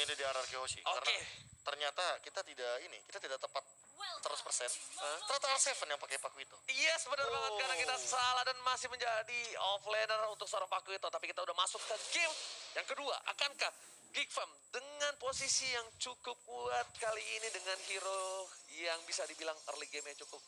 ini di RRQ Hoshi. Karena ternyata kita tidak tepat 100%. Ternyata R7 yang pakai Pakuito. Yes, benar banget karena kita salah dan masih menjadi offlaner untuk seorang Pakuito. Tapi kita udah masuk ke game yang kedua. Akankah Geekfam dengan posisi yang cukup kuat kali ini dengan hero yang bisa dibilang early game-nya cukup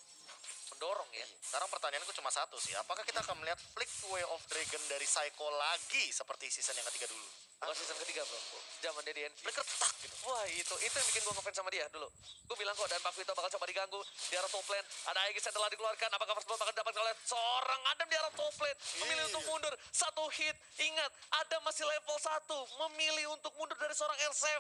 mendorong ya? Sekarang pertanyaanku cuma satu sih. Apakah kita akan melihat Flick Way of Dragon dari Psycho lagi seperti season yang ketiga dulu? Bukan season ketiga bro, zaman dia di NV. Flick retak gitu. Wah itu yang bikin gue ngefans sama dia dulu. Gue bilang kok dan Pakuito bakal coba diganggu di arah top lane. Ada Aegis yang telah dikeluarkan. Apakah first blood bakal dapat oleh seorang Adam di arah top lane? Memilih untuk mundur. Satu hit. Ingat, Adam masih level 1. Memilih untuk mundur dari seorang R7.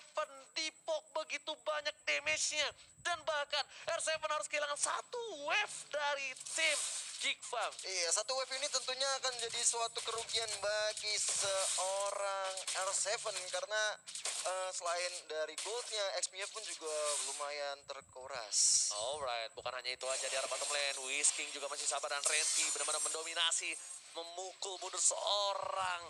Dipok begitu banyak damage-nya. Dan bahkan R7 harus kehilangan satu wave dari tim Geekfam. Iya, satu wave ini tentunya akan jadi suatu kerugian bagi seorang R7 karena selain dari goldnya, XP-nya pun juga lumayan terkuras. Alright, bukan hanya itu aja di arah bottom lane, Whisking juga masih sabar dan Renty benar-benar mendominasi, memukul mundur seorang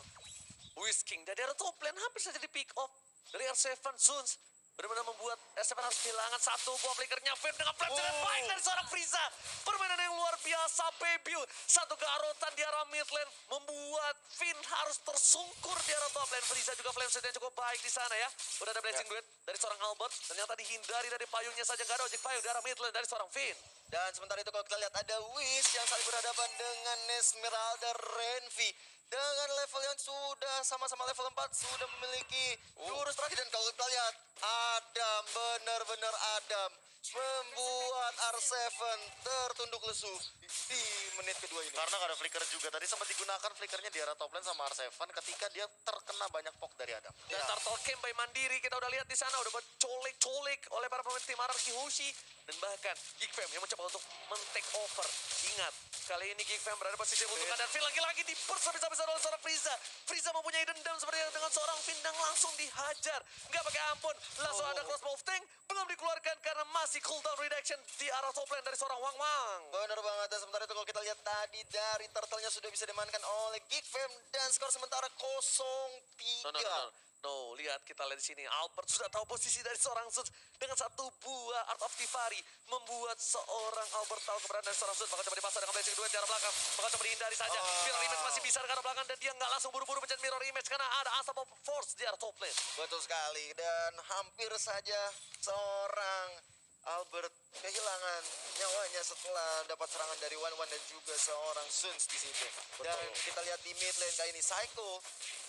Whisking. Dan di arah top lane hampir saja di pick off dari R7 Zuns. Benar-benar membuat R7 harus kehilangan satu buah flickernya. Finn dengan flash dengan baik dari seorang Frieza. Permainan yang luar biasa, Baby. Satu keharutan di arah mid lane membuat Finn harus tersungkur di arah top lane. Frieza juga flame set yang cukup baik di sana ya. Udah ada blessing duet dari seorang Albert. Ternyata dihindari dari payungnya saja. Gak ada ojek payung di arah mid lane dari seorang Finn. Dan sementara itu kalau kita lihat ada Wiz yang saling berhadapan dengan Esmeralda Renvi. Dengan level yang sudah sama-sama level 4 sudah memiliki jurus terakhir. Dan kalau kita lihat Adam, benar-benar Adam membuat R7 tertunduk lesu di menit kedua ini. Karena gak ada flicker juga. Tadi sempat digunakan flickernya di arah top lane sama R7 ketika dia terkena banyak poke dari Adam. Dan turtle camp by Mandiri kita udah lihat di sana udah bercolek-colek oleh para pemain tim RRQ Hoshi. Dan bahkan Geekfam yang mencoba untuk men-take over. Ingat, kali ini Geekfam berada posisi membutuhkan dan Finn lagi-lagi di-burst habis-habisan oleh seorang Frieza. Frieza mempunyai dendam seperti dengan seorang Finn dan langsung dihajar. Nggak pakai ampun, langsung ada crossbow tank. Belum dikeluarkan karena masih cooldown reduction di arah top lane dari seorang Wang Wang. Benar banget, dan sementara itu kalau kita lihat tadi dari turtle-nya sudah bisa dimainkan oleh Geekfam dan skor sementara 0-3. No, lihat kita lihat di sini. Albert sudah tahu posisi dari seorang Zuns dengan satu buah Art of Tivari membuat seorang Albert tahu keberadaan dari seorang Zuns. Bakal coba dipasang dengan blessing duet di arah belakang. Bakal coba dihindari saja. Mirror image masih bisa ke arah belakang dan dia nggak langsung buru-buru mencet mirror image karena ada Unstoppable Force di arah top lane. Betul sekali, dan hampir saja seorang Albert kehilangan nyawanya setelah dapat serangan dari Wan dan juga seorang Zuns di situ. Dan kita lihat di mid lane kali ini Psycho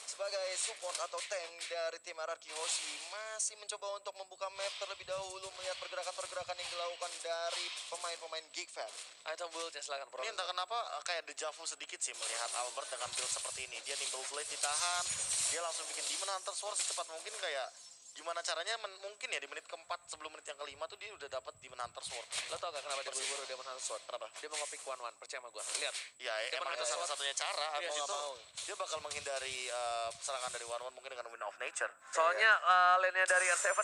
sebagai support atau tank dari tim RRQ Hoshi masih mencoba untuk membuka map terlebih dahulu melihat pergerakan-pergerakan yang dilakukan dari pemain-pemain Geekfam. Item build-nya silakan Bro. Ini entah kenapa kayak dejavu sedikit sih melihat Albert dengan build seperti ini. Dia nimble blade ditahan, dia langsung bikin Demon Hunter Sword secepat mungkin. Kayak gimana caranya mungkin ya di menit keempat sebelum menit yang kelima tuh dia udah dapat Demon Hunter Sword. Lo tau gak kenapa dia buru-buru Demon Hunter Sword? Kenapa? Dia mau nge-pick 1-1, percaya sama gue. Lihat. Ya emang itu salah satunya cara. Iya, Abis nggak itu mau. dia bakal menghindari serangan dari One mungkin dengan Wind of Nature. Soalnya lane-nya dari R7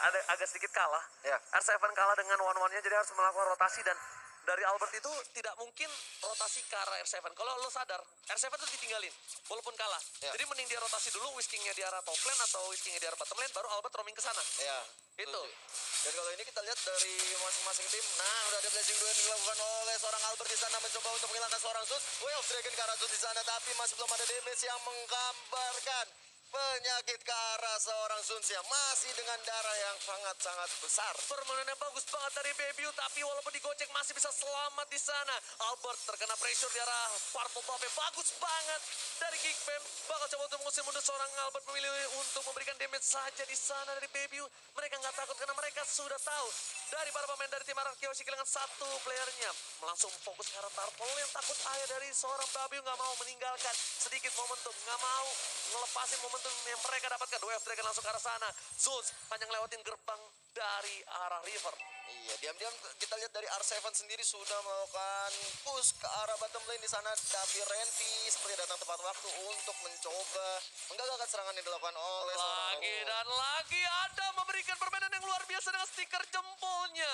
ada agak sedikit kalah. Ya. R7 kalah dengan 1-1-nya jadi harus melakukan rotasi dan dari Albert itu tidak mungkin rotasi ke arah R7. Kalau lo sadar, R7 itu ditinggalin walaupun kalah. Ya. Jadi mending dia rotasi dulu, Whisking-nya di arah top lane atau Whisking-nya di arah bottom lane, baru Albert roaming ke sana. Ya. Itu. Dan kalau ini kita lihat dari masing-masing tim, nah udah ada blessing duet yang dilakukan oleh seorang Albert di sana mencoba untuk menghilangkan seorang Zuns. Way of Dragon ke arah Zuns di sana, tapi masih belum ada damage yang menggambarkan penyakit ke arah seorang Zuns yang masih dengan darah yang sangat-sangat besar. Permainan yang bagus banget dari Baby, tapi walaupun digocek masih bisa selamat di sana. Albert terkena pressure di arah Purple Buff bagus banget dari Geekfam. Bakal coba untuk mengusir mundur seorang Albert, memilih untuk memberikan damage saja di sana dari Baby. Mereka nggak takut karena mereka sudah tahu dari para pemain dari tim RRQ Hoshi kehilangan satu playernya. Langsung fokus ke arah Purple yang takut ayah dari seorang Baby, nggak mau meninggalkan sedikit momentum, nggak mau ngelepasin momentum yang mereka dapatkan. Wave Dragon langsung ke arah sana. Zuns hanya ngelewatin gerbang dari arah River. Iya, diam-diam kita lihat dari R7 sendiri sudah melakukan push ke arah bottom lane di sana, tapi Renty seperti datang tepat waktu untuk mencoba menggagalkan serangan yang dilakukan oleh seorang Lagi dan lagi ada memberikan permainan yang luar biasa dengan stiker jempolnya.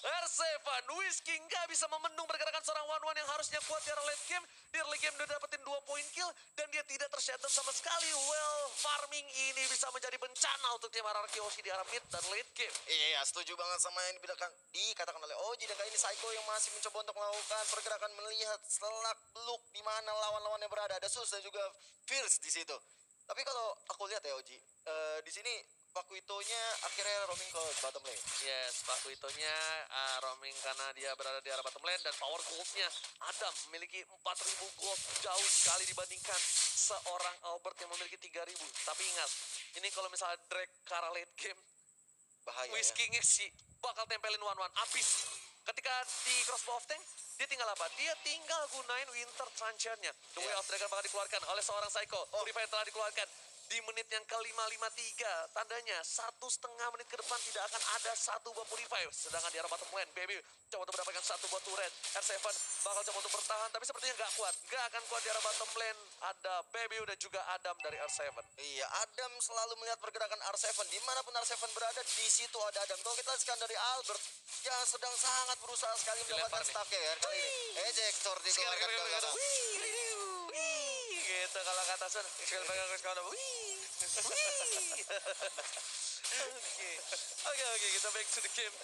R7, Whisking nggak bisa membendung pergerakan seorang One yang harusnya kuat di arah late game. Di late game dia dapetin 2 poin kill dan dia tidak tershutdown sama sekali. Well, farming ini bisa menjadi bencana untuk tim RRQ Hoshi di arah mid dan late game. Iya, setuju banget sama yang dikatakan oleh Oji. Dan kali ini Psycho yang masih mencoba untuk melakukan pergerakan melihat selak beluk di mana lawan-lawannya berada. Ada Sus dan juga Fierce di situ. Tapi kalau aku lihat ya Oji, di sini Pakuitonya akhirnya roaming ke bottom lane. Yes, Pakuitonya roaming karena dia berada di arah bottom lane dan power gold-nya Adam memiliki 4.000 gold, jauh sekali dibandingkan seorang Albert yang memiliki 3.000. Tapi ingat, ini kalau misalnya Drake ke arah late game, Bahaya ya. Whisking-nya sih bakal tempelin One abis. Ketika di crossbow of tank, dia tinggal apa? Dia tinggal gunain Winter Truncheon-nya. The Way of Dragon bakal dikeluarkan oleh seorang Psycho. Purifier telah dikeluarkan di menit yang ke-553. Tandanya 1,5 menit ke depan tidak akan ada satu buah Purifier. Sedangkan di arah bottom lane, Baby coba untuk mendapatkan satu buah turret. R7 bakal coba untuk bertahan, tapi sepertinya nggak kuat. Nggak akan kuat di arah bottom lane. Ada Baby dan juga Adam dari R7. Iya, Adam selalu melihat pergerakan R7. Dimanapun R7 berada, di situ ada Adam. Kalau kita lihatkan dari Albert, yang sedang sangat berusaha sekali Dilempar mendapatkan nih. stacknya ya kali ini. Ejector dikeluarkan ke belakang. Gitu kalau kata Sun. Oke, kita back to the game.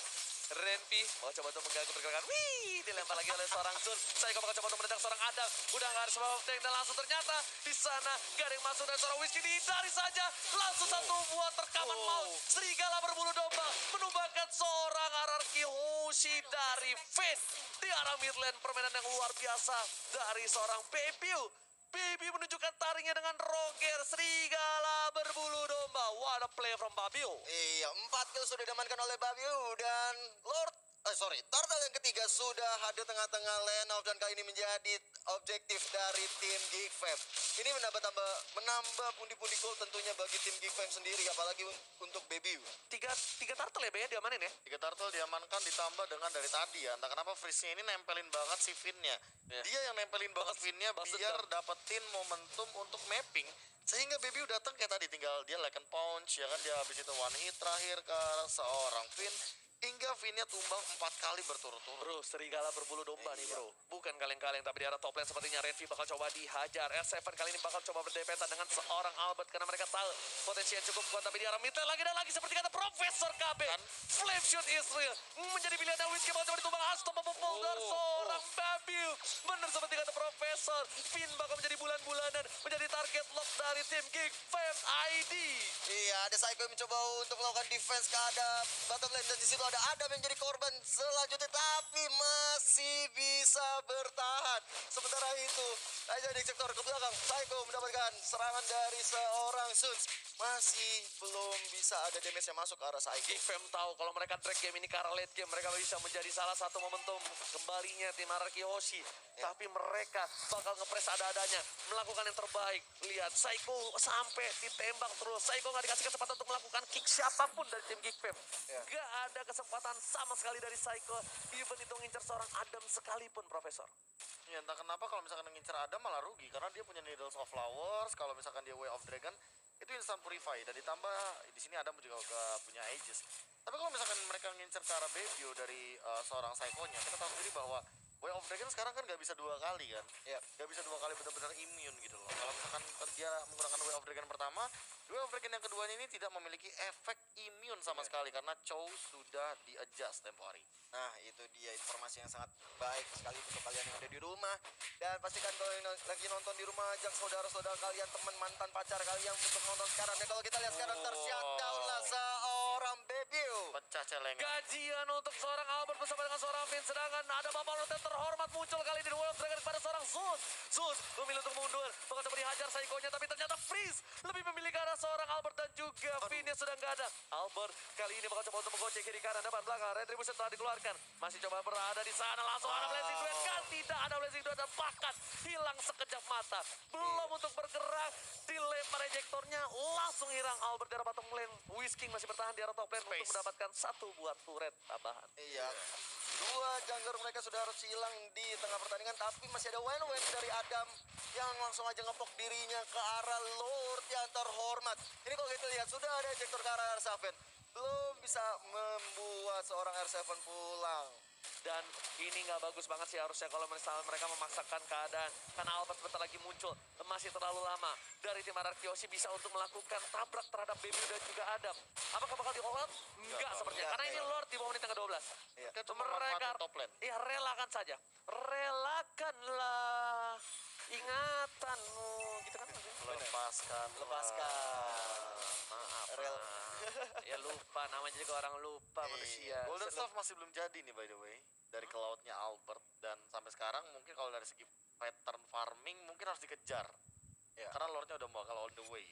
Renpi mau coba untuk mengganggu pergerakan. Dilempar lagi oleh seorang Sun. Saya bakal coba untuk menendang seorang Adam. Udah nggak ada sebab tank dan langsung ternyata di sana gak ada yang masuk dan seorang Whisky dihindari saja. Langsung satu buah terkaman maut. Serigala berbulu domba menumbangkan seorang RRQ Hoshi dari Finn. Di arah mid lane permainan yang luar biasa dari seorang Baby. Baby menunjukkan taringnya dengan Roger. Serigala berbulu domba. What a play from Babiu. Iya, 4 kill sudah diamankan oleh Babiu dan Turtle yang ketiga sudah hadir tengah-tengah lane off dan kali ini menjadi objektif dari tim Geek Fam. Ini menambah pundi-pundi gol tentunya bagi tim Geek Fam sendiri, apalagi untuk Babiu. Tiga turtle ya, Be, diamanin ya? 3 turtle diamankan ditambah dengan dari tadi ya. Entah kenapa Freeze-nya ini nempelin banget si Finn-nya. Ya. Dia yang nempelin banget Finn-nya Balas biar dendam. dapetin momentum untuk mapping. Sehingga Baby datang kayak tadi tinggal dia like and punch ya kan, dia habis itu one hit terakhir ke arah seorang Finn. Hingga Finn-nya tumbang 4 kali berturut-turut. Bro, serigala berbulu domba nih bro. Bukan kaleng-kaleng, tapi di arah top lane sepertinya Renvi bakal coba dihajar. R7 kali ini bakal coba berdepetan dengan seorang Albert karena mereka tahu potensi yang cukup kuat. Tapi di arah mid lane lagi dan lagi seperti kata Profesor KB. Flame Shoot Israel menjadi pilihan yang Whisky bakal coba ditumbang unstoppable folder seorang Babiu. Bener seperti kata Profesor. Finn bakal menjadi bulan-bulanan, menjadi target lock dari tim Geek Fam ID. Iya, ada Psycho yang mencoba untuk melakukan defense ke ada bottom lane dan di situ ada Adam yang jadi korban selanjutnya tapi masih bisa bertahan. Sementara itu, aja di sektor ke belakang, Psycho mendapatkan serangan dari seorang Suns. Masih belum bisa ada damage yang masuk ke arah Psycho. Geek Fam tahu kalau mereka drag game ini ke arah late game, mereka bisa menjadi salah satu momentum kembalinya tim RRQ Hoshi. Tapi mereka bakal ngepres ada-adanya, melakukan yang terbaik. Lihat, Psycho sampai ditembak terus. Psycho nggak dikasih kesempatan untuk melakukan kick siapapun dari tim Geek Fam. Gak ada kesempatan sama sekali dari Psycho. Even itu ngincer seorang Adam sekalipun, Profesor. Ya entah kenapa kalau misalkan ngincer Adam malah rugi karena dia punya Needles of Flowers. Kalau misalkan dia Way of Dragon itu instant purify dan ditambah di sini Adam juga gak punya Aegis. Tapi kalau misalkan mereka ngincer ke arah Baby dari seorang Psycho-nya, kita tahu sendiri bahwa Way of Dragon sekarang kan gak bisa 2 kali kan. Ya. Gak bisa 2 kali benar-benar immune gitu loh. Kalau misalkan dia menggunakan Way of Dragon pertama, Way of Dragon yang keduanya ini tidak memiliki efek immune sama sekali karena Chow sudah di-adjust tempo hari. Nah, itu dia informasi yang sangat baik sekali untuk kalian yang ada di rumah. Dan pastikan kalau yang lagi nonton di rumah, ajak saudara-saudara kalian, teman mantan pacar kalian untuk nonton sekarang. Dan kalau kita lihat sekarang tershutdown lah seorang Babiu. Pecah celengan. Gajian untuk seorang Albert bersama dengan seorang Finn. Sedangkan ada Bapak Rotet terhormat muncul kali ini di World Dragon kepada seorang Zeus. Zeus memilih untuk mundur. Bakal coba dihajar Psycho-nya, tapi ternyata Freeze lebih memilih ke arah seorang Albert dan juga Finn yang sudah nggak ada. Albert kali ini bakal coba untuk menggocek kiri kanan depan belakang. Retribution telah dikeluarkan. Masih coba berada di sana. Langsung ada Blazing Duet. Kan tidak ada Blazing Duet dan bahkan hilang sekejap mata. Belum untuk bergerak. Dilempar ejektornya. Langsung hilang Albert di arah bottom lane. Whisking masih bertahan di arah top lane untuk mendapatkan satu buah turret tambahan. Iya. Dua jungler mereka sudah harus hilang di tengah pertandingan, tapi masih ada Wen dari Adam yang langsung aja ngepok dirinya ke arah Lord yang terhormat. Ini kalau kita lihat sudah ada ejector ke arah R7. Belum bisa membuat seorang R7 pulang. Dan ini nggak bagus banget sih harusnya kalau misalnya mereka memaksakan keadaan. Karena Albert sebentar lagi muncul. Masih terlalu lama. Dari tim Ararkyoshi bisa untuk melakukan tabrak terhadap Baby dan juga Adam. Apakah bakal di all out? Enggak sepertinya. Karena ini Lord di bawah menit tangga 12. Iya. Mereka cuma manfaatin top lane. Iya, relakan saja. Relakanlah ingatanmu. Gitu kan maksudnya? Lepaskan. Maaf. Rel. Ya lupa, namanya juga orang lupa manusia. Golden Staff masih belum jadi nih by the way. Dari ke lautnya Albert. Dan sampai sekarang mungkin kalau dari segi pattern farming mungkin harus dikejar. Ya. Karena Lordnya udah bakal on the way.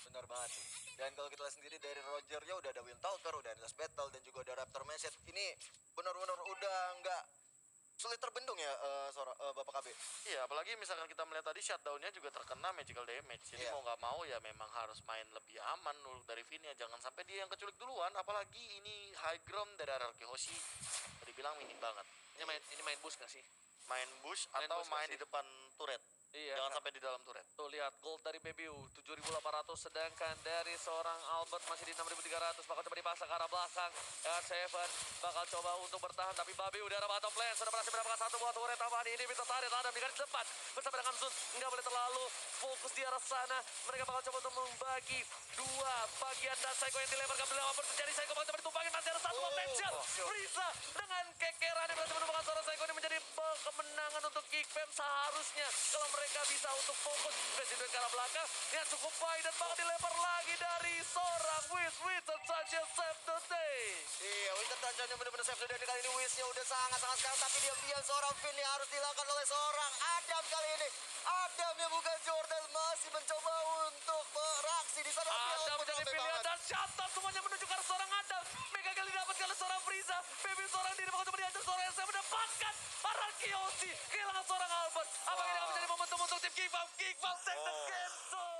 Benar banget sih. Dan kalau kita lihat sendiri dari Roger-nya udah ada Windtalker, udah ada Last Battle, dan juga ada Raptor Message. Ini benar-benar udah nggak sulit terbendung ya, Bapak KB. Iya, apalagi misalkan kita melihat tadi shutdown-nya juga terkena magical damage. Jadi Iya. mau nggak mau ya memang harus main lebih aman dulu dari Vinia. Jangan sampai dia yang keculik duluan. Apalagi ini high ground dari Ararkyoshi. Tadi bilang minim banget. Ini main bus nggak sih? Main bush Main atau bush nggak main sih? di depan turret. Iya. Jangan sampai di dalam turret. Tuh lihat gold dari BBU 7.800 sedangkan dari seorang Albert masih di 6.300 bakal coba dipaksa ke arah belakang. R7 bakal coba untuk bertahan tapi Babi udah arah bottom lane sudah berhasil mendapatkan satu buah turret tambahan ini bisa tarik Adam di garis depan bersama dengan Zun nggak boleh terlalu fokus di arah sana. Mereka bakal coba untuk membagi dua bagian dan Psycho yang dilemparkan beli apapun terjadi Psycho bakal coba ditumpangin masih ada satu potensial Frieza dengan kekerannya berhasil menemukan seorang Psycho ini menjadi kemenangan untuk Geekfam seharusnya kalau mereka bisa untuk fokus presiden ke arah belakang yang cukup baik dan bakal dilempar lagi dari seorang Winston saja save the day. Iya, Winston Tanjanya benar-benar save the day kali ini. Winsnya udah sangat-sangat sekarang, tapi diam-diam seorang Finn yang harus dilakukan oleh seorang Adam kali ini. Adam yang bukan Jordan masih mencoba untuk beraksi di sana. Adam menjadi pilihan dan shutdown semuanya menuju ke arah seorang Adam. Mega kali didapatkan oleh seorang Frieza. Baby seorang diri bakal coba dihajar seorang yang saya mendapatkan Ararkyoshi kehilangan seorang Albert. Apakah ini akan menjadi momentum untuk tim Geekfam? Geekfam take the game zone.